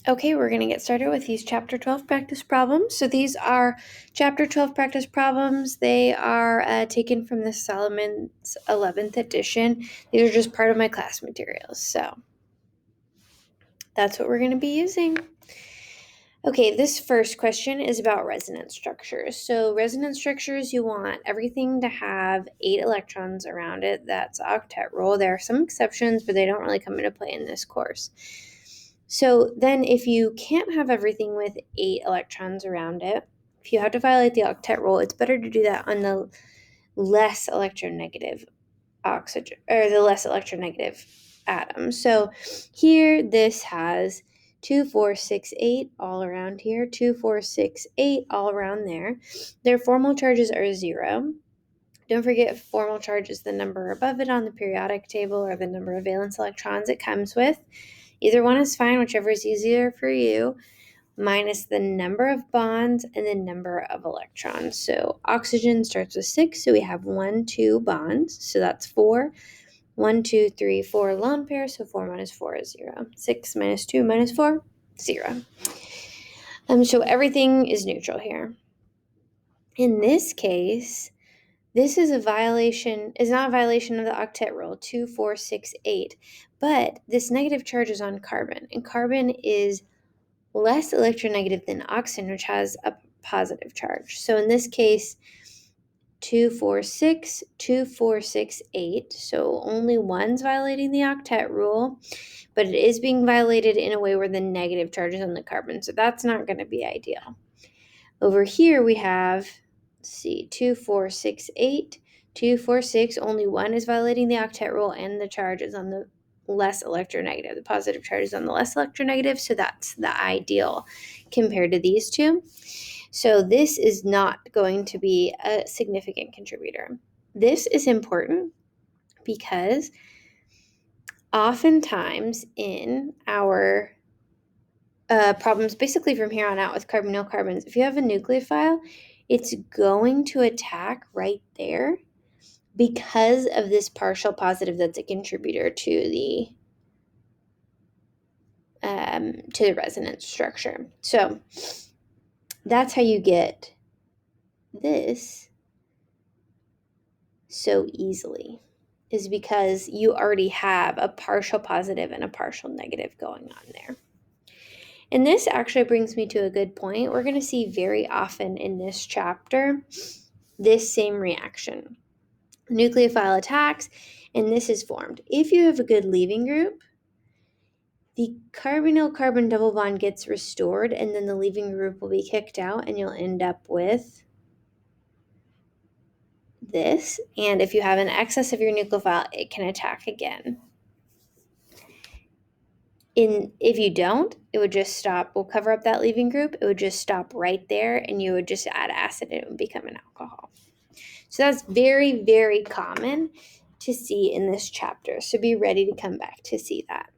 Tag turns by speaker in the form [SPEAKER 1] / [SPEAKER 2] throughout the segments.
[SPEAKER 1] Okay, we're going to get started with these Chapter 12 practice problems. So these are Chapter 12 practice problems. They are taken from the Solomon's 11th edition. These are just part of my class materials. So that's what we're going to be using. Okay, this first question is about resonance structures. So resonance structures, you want everything to have 8 electrons around it. That's octet rule. There are some exceptions, but they don't really come into play in this course. So then if you can't have everything with 8 electrons around it, if you have to violate the octet rule, it's better to do that on the less electronegative oxygen, or the less electronegative atom. So here this has 2, 4, 6, 8 all around here, 2, 4, 6, 8 all around there. Their formal charges are 0. Don't forget, formal charge is the number above it on the periodic table or the number of valence electrons it comes with. Either one is fine, whichever is easier for you, minus the number of bonds and the number of electrons. So oxygen starts with 6, so we have 1, 2 bonds, so that's 4. 1, 2, 3, 4 lone pairs, so 4 minus 4 is 0. 6 minus 2 minus 4, 0. So everything is neutral here. In this case, this is not a violation of the octet rule, 2, 4, 6, 8, but this negative charge is on carbon, and carbon is less electronegative than oxygen, which has a positive charge. So in this case, 2, 4, 6, 2, 4, 6, 8. So only one's violating the octet rule, but it is being violated in a way where the negative charge is on the carbon. So that's not going to be ideal. Over here we have, let's see, 2, 4, 6, 8. 2, 4, 6, only one is violating the octet rule, and the charge is on the less electronegative. The positive charge is on the less electronegative, so that's the ideal compared to these two. So this is not going to be a significant contributor. This is important because oftentimes in our problems, basically from here on out with carbonyl carbons, if you have a nucleophile, it's going to attack right there because of this partial positive that's a contributor to the resonance structure. So that's how you get this so easily, is because you already have a partial positive and a partial negative going on there. And this actually brings me to a good point. We're going to see very often in this chapter this same reaction. Nucleophile attacks, and this is formed. If you have a good leaving group, the carbonyl carbon double bond gets restored, and then the leaving group will be kicked out, and you'll end up with this. And if you have an excess of your nucleophile, it can attack again. If you don't, it would just stop. We'll cover up that leaving group. It would just stop right there, and you would just add acid, and it would become an alcohol. So that's very, very common to see in this chapter. So be ready to come back to see that.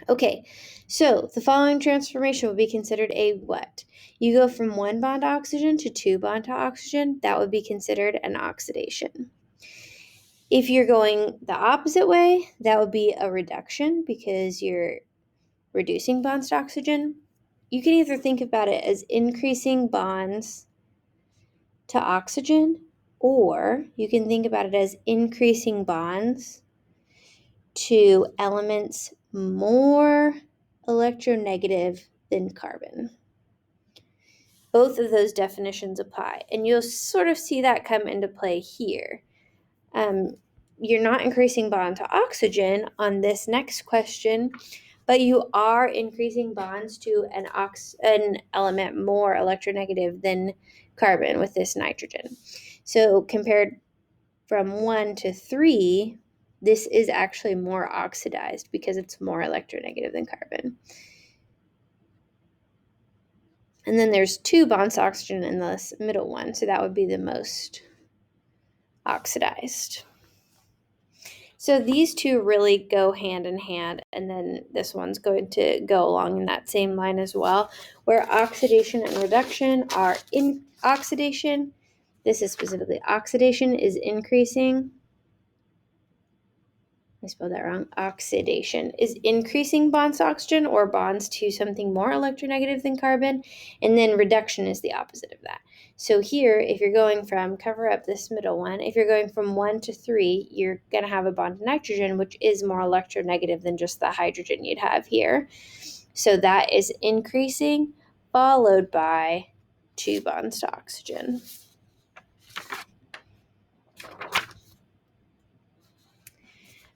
[SPEAKER 1] Okay, so the following transformation would be considered a what? You go from 1 bond to oxygen to 2 bond to oxygen. That would be considered an oxidation. If you're going the opposite way, that would be a reduction because you're reducing bonds to oxygen. You can either think about it as increasing bonds to oxygen, or you can think about it as increasing bonds to elements more electronegative than carbon. Both of those definitions apply, and you'll sort of see that come into play here. You're not increasing bond to oxygen on this next question, but you are increasing bonds to an element more electronegative than carbon with this nitrogen. So compared from 1 to 3, this is actually more oxidized because it's more electronegative than carbon. And then there's 2 bonds to oxygen in this middle one, so that would be the most oxidized. So these two really go hand in hand, and then this one's going to go along in that same line as well, where oxidation and reduction are in oxidation. This is specifically oxidation is increasing I spelled that wrong. Oxidation is increasing bonds to oxygen or bonds to something more electronegative than carbon. And then reduction is the opposite of that. So here, if you're going from, cover up this middle one, if you're going from 1 to 3, you're going to have a bond to nitrogen, which is more electronegative than just the hydrogen you'd have here. So that is increasing, followed by 2 bonds to oxygen.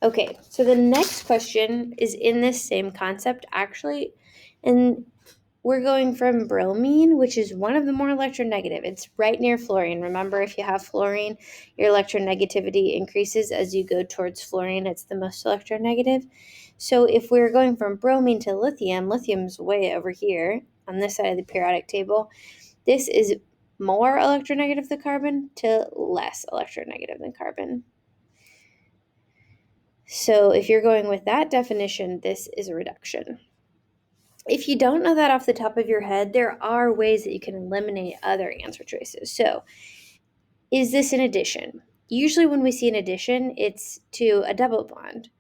[SPEAKER 1] Okay, so the next question is in this same concept, actually, and we're going from bromine, which is one of the more electronegative. It's right near fluorine. Remember, if you have fluorine, your electronegativity increases as you go towards fluorine. It's the most electronegative. So if we're going from bromine to lithium, lithium's way over here on this side of the periodic table. This is more electronegative than carbon to less electronegative than carbon. So if you're going with that definition, this is a reduction. If you don't know that off the top of your head, there are ways that you can eliminate other answer choices. So is this an addition? Usually when we see an addition, it's to a double bond.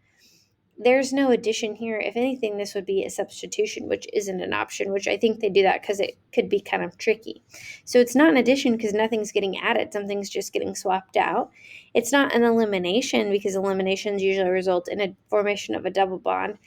[SPEAKER 1] There's no addition here. If anything, this would be a substitution, which isn't an option, which I think they do that because it could be kind of tricky. So it's not an addition because nothing's getting added. Something's just getting swapped out. It's not an elimination because eliminations usually result in a formation of a double bond.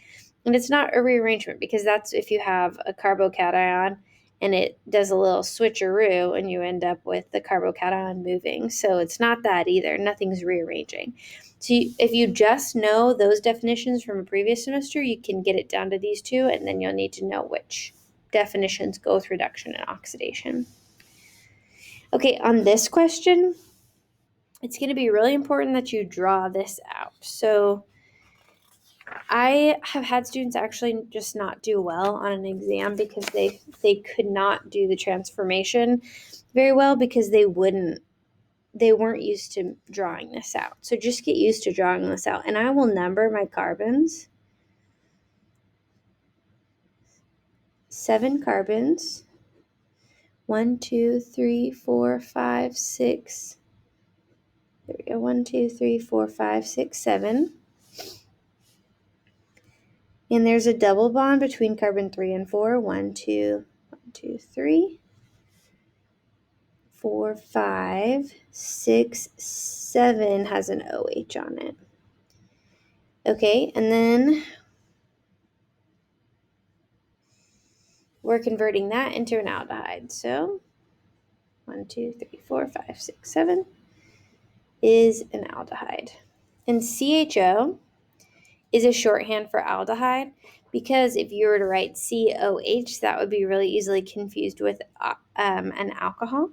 [SPEAKER 1] And it's not a rearrangement because that's if you have a carbocation and it does a little switcheroo and you end up with the carbocation moving. So it's not that either. Nothing's rearranging. So if you just know those definitions from a previous semester, you can get it down to these two, and then you'll need to know which definitions go with reduction and oxidation. Okay, on this question, it's going to be really important that you draw this out. So I have had students actually just not do well on an exam because they could not do the transformation very well because they weren't used to drawing this out. So just get used to drawing this out. And I will number my carbons. 7 carbons. 1, 2, 3, 4, 5, 6. There we go. 1, 2, 3, 4, 5, 6, 7. And there's a double bond between carbon 3 and 4. 1, 2, 3. 4, 5, 6, 7 has an OH on it. Okay, and then we're converting that into an aldehyde. So 1, 2, 3, 4, 5, 6, 7 is an aldehyde. And CHO is a shorthand for aldehyde because if you were to write COH, that would be really easily confused with an alcohol.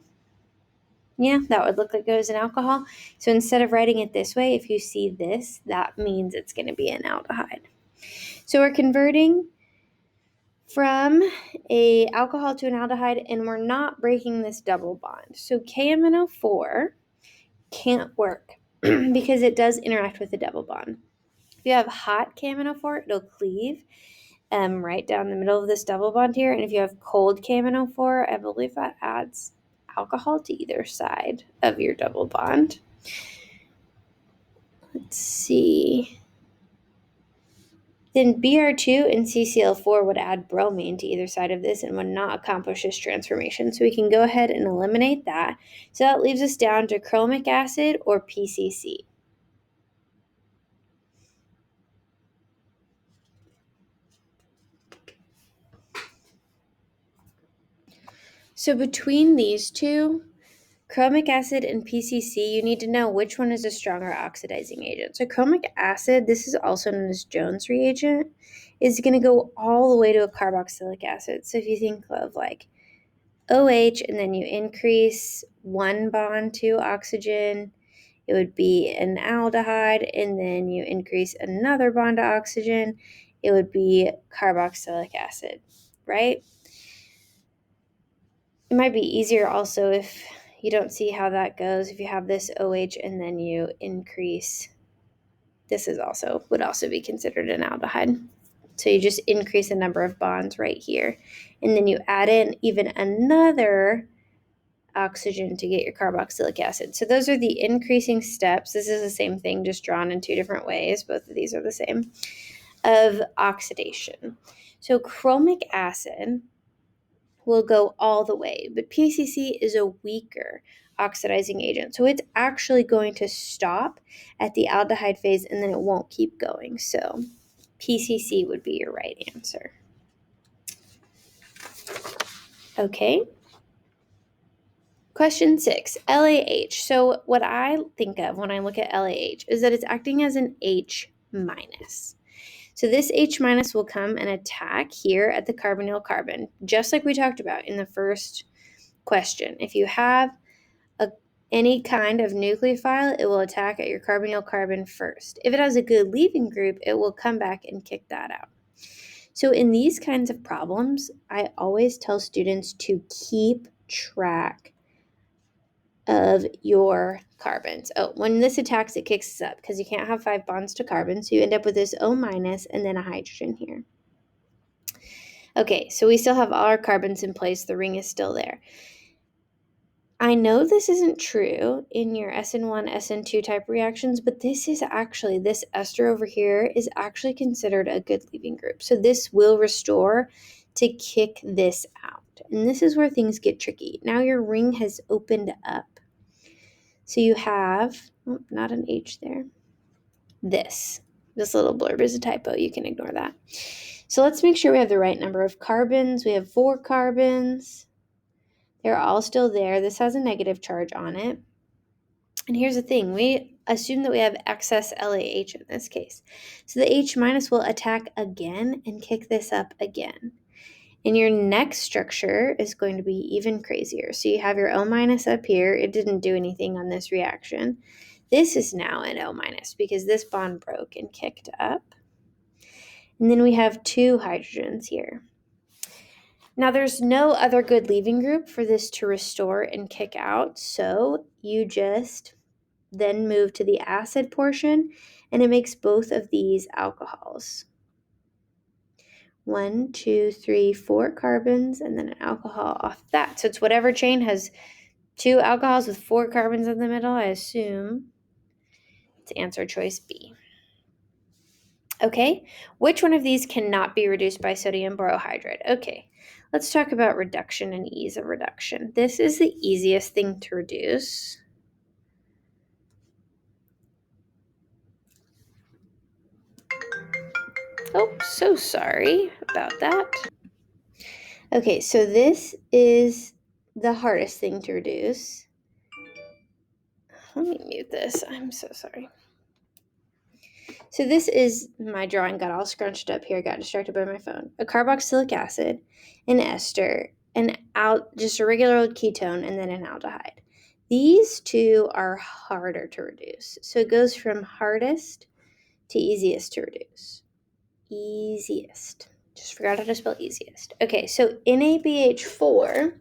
[SPEAKER 1] Yeah, that would look like it was an alcohol. So instead of writing it this way, if you see this, that means it's going to be an aldehyde. So we're converting from a alcohol to an aldehyde, and we're not breaking this double bond. So KMNO4 can't work because it does interact with the double bond. If you have hot KMNO4, it'll cleave right down the middle of this double bond here. And if you have cold KMNO4, I believe that adds alcohol to either side of your double bond. Let's see. Then Br2 and CCl4 would add bromine to either side of this and would not accomplish this transformation. So we can go ahead and eliminate that. So that leaves us down to chromic acid or PCC. So between these two, chromic acid and PCC, you need to know which one is a stronger oxidizing agent. So chromic acid, this is also known as Jones reagent, is going to go all the way to a carboxylic acid. So if you think of like OH and then you increase one bond to oxygen, it would be an aldehyde, and then you increase another bond to oxygen, it would be carboxylic acid, right? It might be easier also if you don't see how that goes. If you have this OH and then you increase, this would also be considered an aldehyde. So you just increase the number of bonds right here. And then you add in even another oxygen to get your carboxylic acid. So those are the increasing steps. This is the same thing, just drawn in two different ways. Both of these are the same, of oxidation. So chromic acid will go all the way, but PCC is a weaker oxidizing agent. So it's actually going to stop at the aldehyde phase and then it won't keep going. So PCC would be your right answer. Okay. Question 6, LAH. So what I think of when I look at LAH is that it's acting as an H minus. So this H minus will come and attack here at the carbonyl carbon, just like we talked about in the first question. If you have any kind of nucleophile, it will attack at your carbonyl carbon first. If it has a good leaving group, it will come back and kick that out. So in these kinds of problems, I always tell students to keep track of your carbons. Oh, when this attacks, it kicks us up because you can't have 5 bonds to carbon, so you end up with this O minus and then a hydrogen here. Okay, so we still have all our carbons in place. The ring is still there. I know this isn't true in your SN1, SN2 type reactions, but this ester over here is actually considered a good leaving group. So this will restore to kick this out. And this is where things get tricky. Now your ring has opened up. So you have, not an H there, this little blurb is a typo. You can ignore that. So let's make sure we have the right number of carbons. We have 4 carbons. They're all still there. This has a negative charge on it. And here's the thing. We assume that we have excess LAH in this case. So the H minus will attack again and kick this up again. And your next structure is going to be even crazier. So you have your O minus up here. It didn't do anything on this reaction. This is now an O minus because this bond broke and kicked up. And then we have 2 hydrogens here. Now there's no other good leaving group for this to restore and kick out. So you just then move to the acid portion and it makes both of these alcohols. 1, 2, 3, 4 carbons, and then an alcohol off that. So it's whatever chain has 2 alcohols with 4 carbons in the middle. I assume it's answer choice B. Okay, which one of these cannot be reduced by sodium borohydride? Okay, let's talk about reduction and ease of reduction. This is the easiest thing to reduce. Oh, so sorry about that. Okay, so this is the hardest thing to reduce. Let me mute this. I'm so sorry. So this is, my drawing got all scrunched up here, got distracted by my phone. A carboxylic acid, an ester, just a regular old ketone, and then an aldehyde. These 2 are harder to reduce. So it goes from hardest to easiest to reduce. Easiest. Just forgot how to spell easiest. Okay, so NaBH4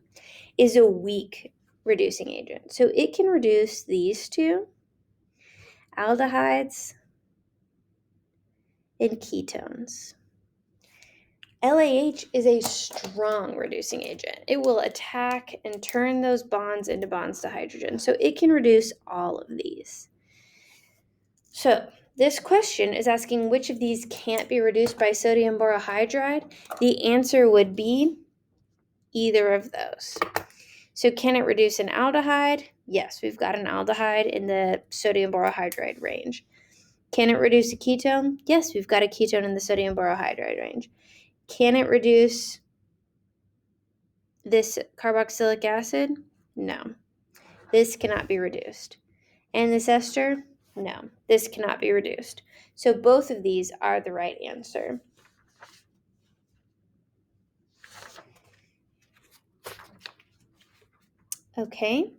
[SPEAKER 1] is a weak reducing agent. So it can reduce these 2 aldehydes and ketones. LAH is a strong reducing agent. It will attack and turn those bonds into bonds to hydrogen. So it can reduce all of these. So this question is asking which of these can't be reduced by sodium borohydride. The answer would be either of those. So can it reduce an aldehyde? Yes, we've got an aldehyde in the sodium borohydride range. Can it reduce a ketone? Yes, we've got a ketone in the sodium borohydride range. Can it reduce this carboxylic acid? No. This cannot be reduced. And this ester? No. This cannot be reduced. So both of these are the right answer. Okay.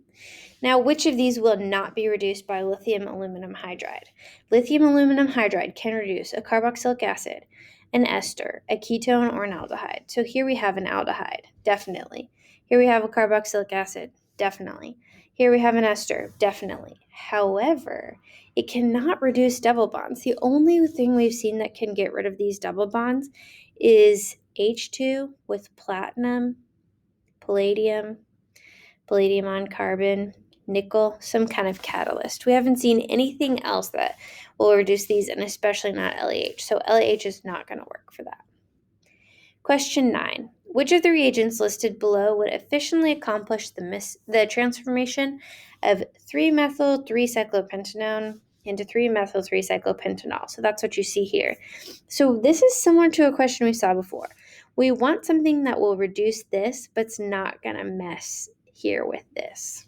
[SPEAKER 1] Now, which of these will not be reduced by lithium aluminum hydride? Lithium aluminum hydride can reduce a carboxylic acid, an ester, a ketone, or an aldehyde. So here we have an aldehyde, definitely. Here we have a carboxylic acid, definitely. Here we have an ester, definitely. However, it cannot reduce double bonds. The only thing we've seen that can get rid of these double bonds is H2 with platinum, palladium, palladium on carbon, nickel, some kind of catalyst. We haven't seen anything else that will reduce these, and especially not LAH. So LAH is not going to work for that. Question 9. Which of the reagents listed below would efficiently accomplish the transformation of 3-methyl-3-cyclopentanone into 3-methyl-3-cyclopentanol? So that's what you see here. So this is similar to a question we saw before. We want something that will reduce this, but it's not going to mess here with this.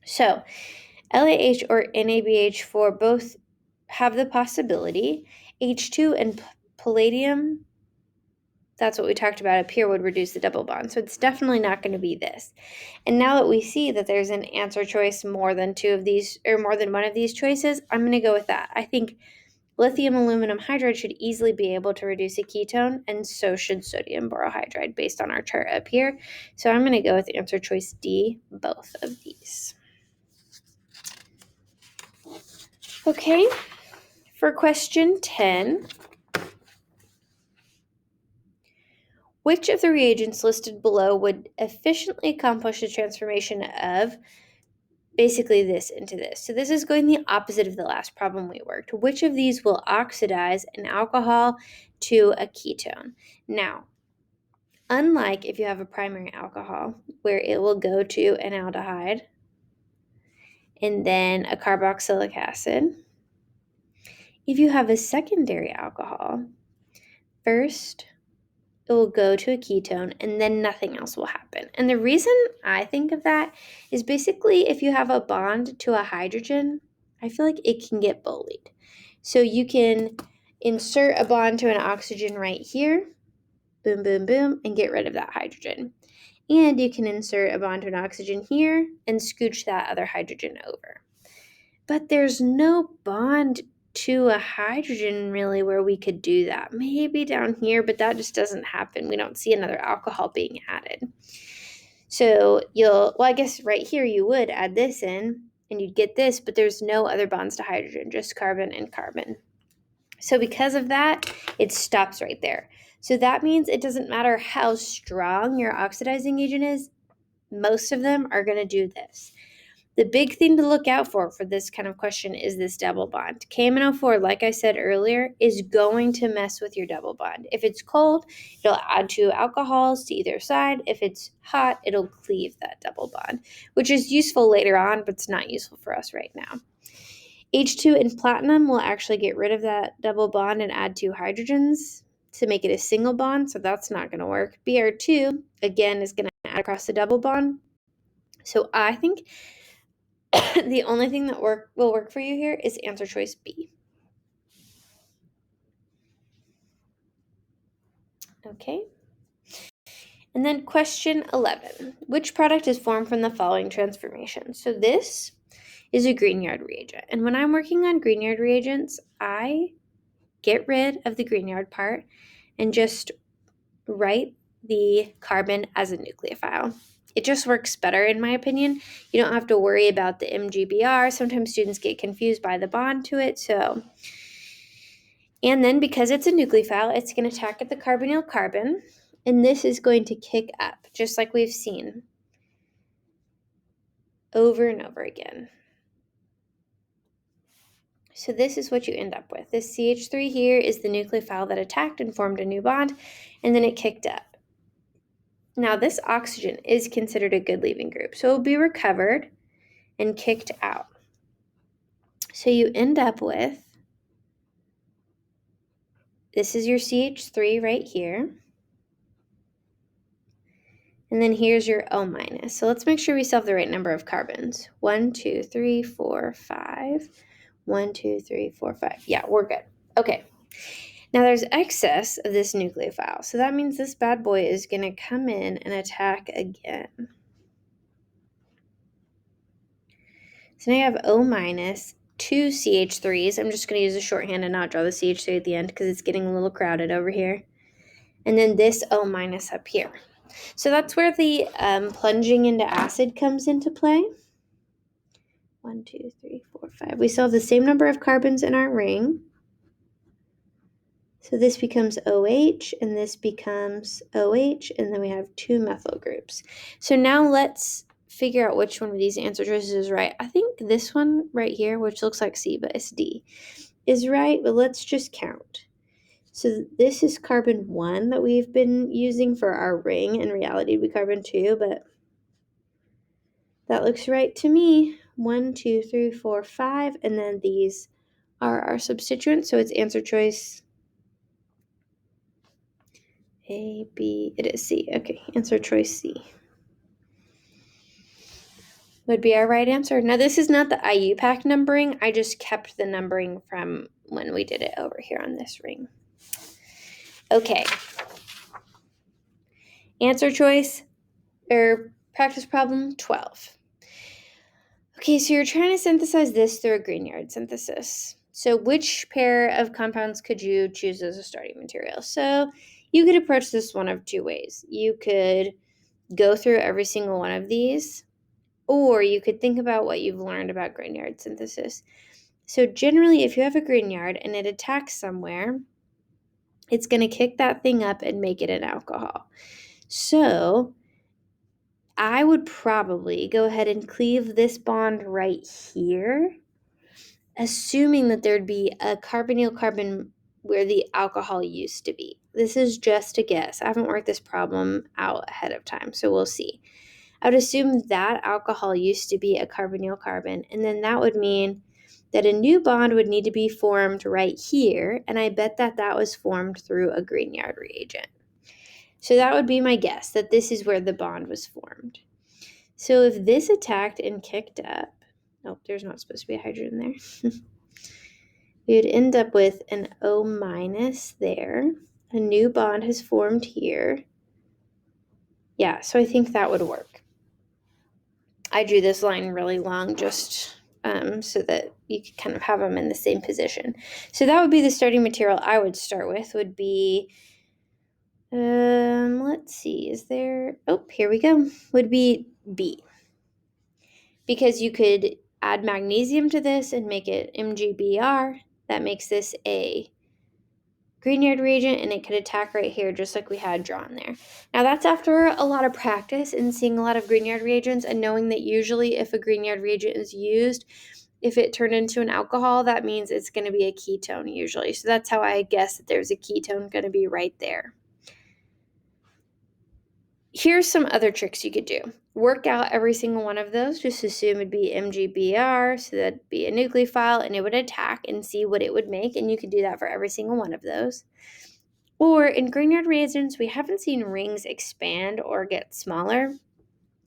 [SPEAKER 1] So LAH or NABH4 both have the possibility. H2 and palladium, that's what we talked about up here, would reduce the double bond. So it's definitely not going to be this. And now that we see that there's an answer choice more than two of these, or more than one of these choices, I'm going to go with that. I think lithium aluminum hydride should easily be able to reduce a ketone, and so should sodium borohydride based on our chart up here. So I'm going to go with answer choice D, both of these. Okay, for question 10, which of the reagents listed below would efficiently accomplish the transformation of basically this into this? So this is going the opposite of the last problem we worked. Which of these will oxidize an alcohol to a ketone? Now, unlike if you have a primary alcohol, where it will go to an aldehyde and then a carboxylic acid, if you have a secondary alcohol, first it will go to a ketone and then nothing else will happen. And the reason I think of that is basically if you have a bond to a hydrogen, I feel like it can get bullied. So you can insert a bond to an oxygen right here, boom, boom, boom, and get rid of that hydrogen. And you can insert a bond to an oxygen here and scooch that other hydrogen over. But there's no bond to a hydrogen really where we could do that. Maybe down here, but that just doesn't happen. We don't see another alcohol being added. So I guess right here you would add this in and you'd get this, but there's no other bonds to hydrogen, just carbon and carbon. So because of that, it stops right there. So that means it doesn't matter how strong your oxidizing agent is, most of them are going to do this. The big thing to look out for this kind of question is this double bond. KMNO4, like I said earlier, is going to mess with your double bond. If it's cold, it'll add two alcohols to either side. If it's hot, it'll cleave that double bond, which is useful later on, but it's not useful for us right now. H2 in platinum will actually get rid of that double bond and add two hydrogens to make it a single bond, so that's not going to work. Br2, again, is going to add across the double bond. So I think the only thing that will work for you here is answer choice B. Okay. And then question 11. Which product is formed from the following transformation? So this is a Grignard reagent. And when I'm working on Grignard reagents, I get rid of the Grignard part and just write the carbon as a nucleophile. It just works better in my opinion. You don't have to worry about the MGBR. Sometimes students get confused by the bond to it. And then because it's a nucleophile, it's going to attack at the carbonyl carbon, and this is going to kick up, just like we've seen over and over again. So this is what you end up with. This CH3 here is the nucleophile that attacked and formed a new bond, and then it kicked up. Now this oxygen is considered a good leaving group, so it will be recovered and kicked out. So you end up with, this is your CH3 right here. And then here's your O minus. So let's make sure we still have the right number of carbons. 1, 2, 3, 4, 5. 1, 2, 3, 4, 5. Yeah, we're good. Okay. Now there's excess of this nucleophile. So that means this bad boy is going to come in and attack again. So now you have O minus, 2 CH3s. I'm just going to use a shorthand and not draw the CH3 at the end because it's getting a little crowded over here. And then this O minus up here. So that's where the plunging into acid comes into play. 1, 2, 3, 4, 5. We still have the same number of carbons in our ring. So this becomes OH, and this becomes OH, and then we have two methyl groups. So now let's figure out which one of these answer choices is right. I think this one right here, which looks like C, but it's D, is right, but let's just count. So this is carbon 1 that we've been using for our ring. In reality, it'd be carbon 2, but that looks right to me. 1, 2, 3, 4, 5, and then these are our substituents, so it's answer choice A, B, it is C. Okay, answer choice C would be our right answer. Now, this is not the IUPAC numbering. I just kept the numbering from when we did it over here on this ring. Okay. Answer choice, or practice problem 12. Okay, so you're trying to synthesize this through a Grignard synthesis. So which pair of compounds could you choose as a starting material? So you could approach this one of two ways. You could go through every single one of these, or you could think about what you've learned about Grignard synthesis. So generally, if you have a Grignard and it attacks somewhere, it's going to kick that thing up and make it an alcohol. So I would probably go ahead and cleave this bond right here, assuming that there'd be a carbonyl carbon where the alcohol used to be. This is just a guess. I haven't worked this problem out ahead of time, so we'll see. I would assume that alcohol used to be a carbonyl carbon, and then that would mean that a new bond would need to be formed right here, and I bet that that was formed through a Grignard reagent. So that would be my guess, that this is where the bond was formed. So if this attacked and kicked up, oh, there's not supposed to be a hydrogen there. We would end up with an O minus there. A new bond has formed here. Yeah, so I think that would work. I drew this line really long just so that you could kind of have them in the same position. So that would be the starting material I would start with, would be, let's see, is there, oh, here we go, would be B. Because you could add magnesium to this and make it MgBr. That makes this a Grignard reagent, and it could attack right here just like we had drawn there. Now that's after a lot of practice and seeing a lot of Grignard reagents and knowing that usually if a Grignard reagent is used, if it turned into an alcohol, that means it's going to be a ketone usually. So that's how I guess that there's a ketone going to be right there. Here's some other tricks you could do. Work out every single one of those. Just assume it'd be MgBr, so that'd be a nucleophile, and it would attack and see what it would make, and you could do that for every single one of those. Or in Grignard reagents, we haven't seen rings expand or get smaller.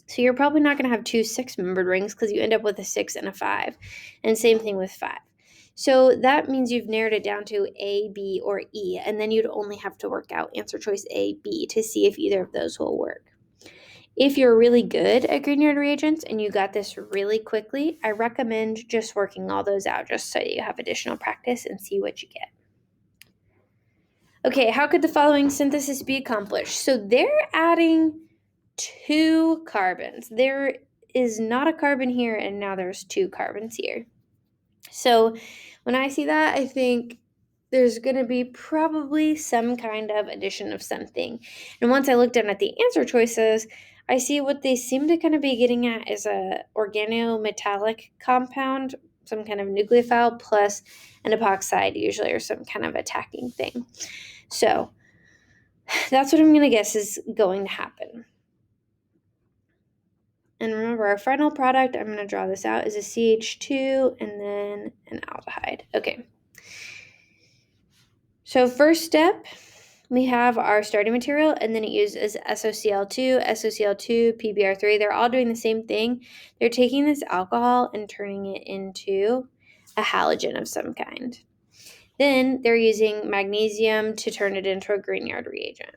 [SPEAKER 1] So you're probably not going to have two 6-membered rings because you end up with a 6 and a 5. And same thing with 5. So that means you've narrowed it down to A, B, or E, and then you'd only have to work out answer choice A, B to see if either of those will work. If you're really good at Grignard reagents and you got this really quickly, I recommend just working all those out just so you have additional practice and see what you get. Okay, how could the following synthesis be accomplished? So they're adding 2 carbons. There is not a carbon here, and now there's 2 carbons here. So when I see that, I think there's going to be probably some kind of addition of something. And once I look down at the answer choices, I see what they seem to kind of be getting at is a organometallic compound, some kind of nucleophile plus an epoxide usually, or some kind of attacking thing. So that's what I'm going to guess is going to happen. And remember, our final product, I'm going to draw this out, is a CH2 and then an aldehyde. Okay. So first step, we have our starting material, and then it uses SOCl2, SOCl2, PBr3. They're all doing the same thing. They're taking this alcohol and turning it into a halogen of some kind. Then they're using magnesium to turn it into a Grignard reagent.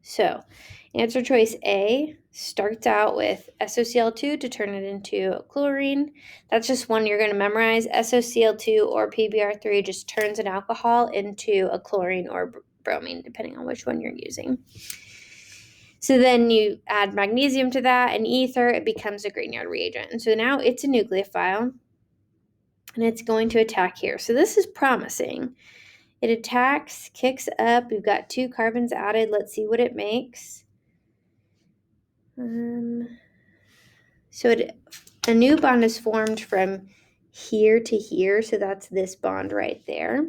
[SPEAKER 1] So answer choice A starts out with SOCl2 to turn it into chlorine. That's just one you're going to memorize. SOCl2 or PBr3 just turns an alcohol into a chlorine or bromine, depending on which one you're using. So then you add magnesium to that and ether, it becomes a Grignard reagent. And so now it's a nucleophile, and it's going to attack here. So this is promising. It attacks, kicks up. We've got 2 carbons added. Let's see what it makes. So a new bond is formed from here to here, so that's this bond right there.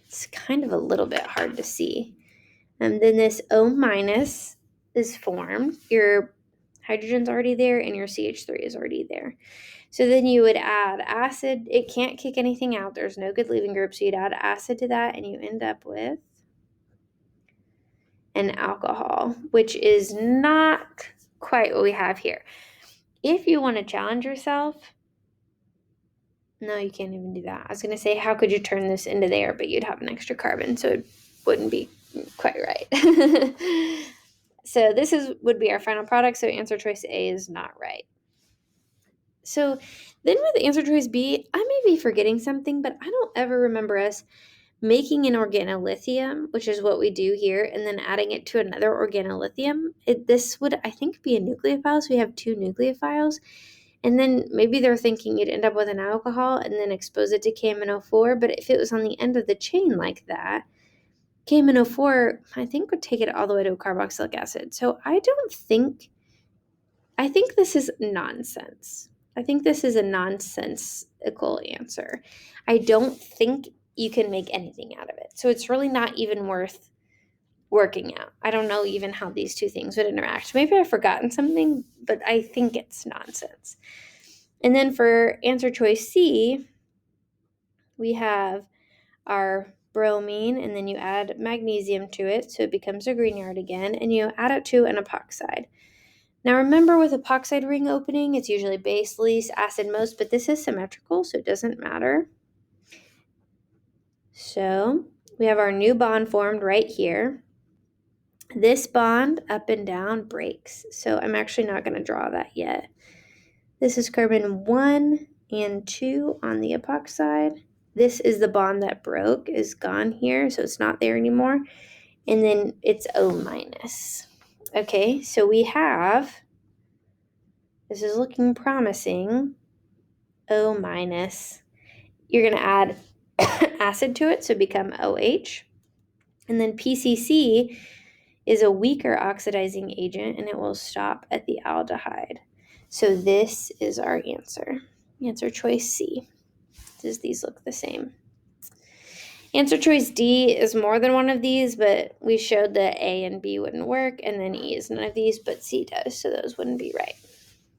[SPEAKER 1] It's kind of a little bit hard to see. And then this O minus is formed. Your hydrogen's already there and your CH3 is already there. So then you would add acid. It can't kick anything out. There's no good leaving group. So you'd add acid to that and you end up with an alcohol, which is not quite what we have here. If you want to challenge yourself, no, you can't even do that. I was going to say, how could you turn this into there, but you'd have an extra carbon, so it wouldn't be quite right. So this would be our final product, so answer choice A is not right. So then with answer choice B, I may be forgetting something, but I don't ever remember us making an organolithium, which is what we do here, and then adding it to another organolithium. This would, I think, be a nucleophile, so we have two nucleophiles. And then maybe they're thinking you'd end up with an alcohol and then expose it to KMNO4. But if it was on the end of the chain like that, KMNO4, I think, would take it all the way to a carboxylic acid. So I think this is nonsense. I think this is a nonsensical answer. I don't think you can make anything out of it. So it's really not even worth working out. I don't know even how these two things would interact. Maybe I've forgotten something, but I think it's nonsense. And then for answer choice C, we have our bromine, and then you add magnesium to it, so it becomes a Grignard again, and you add it to an epoxide. Now remember, with epoxide ring opening, it's usually base least, acid most, but this is symmetrical, so it doesn't matter. So we have our new bond formed right here. This bond up and down breaks, so I'm actually not going to draw that yet. This is carbon 1 and 2 on the epoxide. This is the bond that broke, is gone here, so it's not there anymore. And then it's O minus. Okay, so we have, this is looking promising, O minus. You're going to add acid to it, so become OH. And then PCC is a weaker oxidizing agent, and it will stop at the aldehyde. So this is our answer. Answer choice C. Does these look the same? Answer choice D is more than one of these, but we showed that A and B wouldn't work, and then E is none of these, but C does, so those wouldn't be right.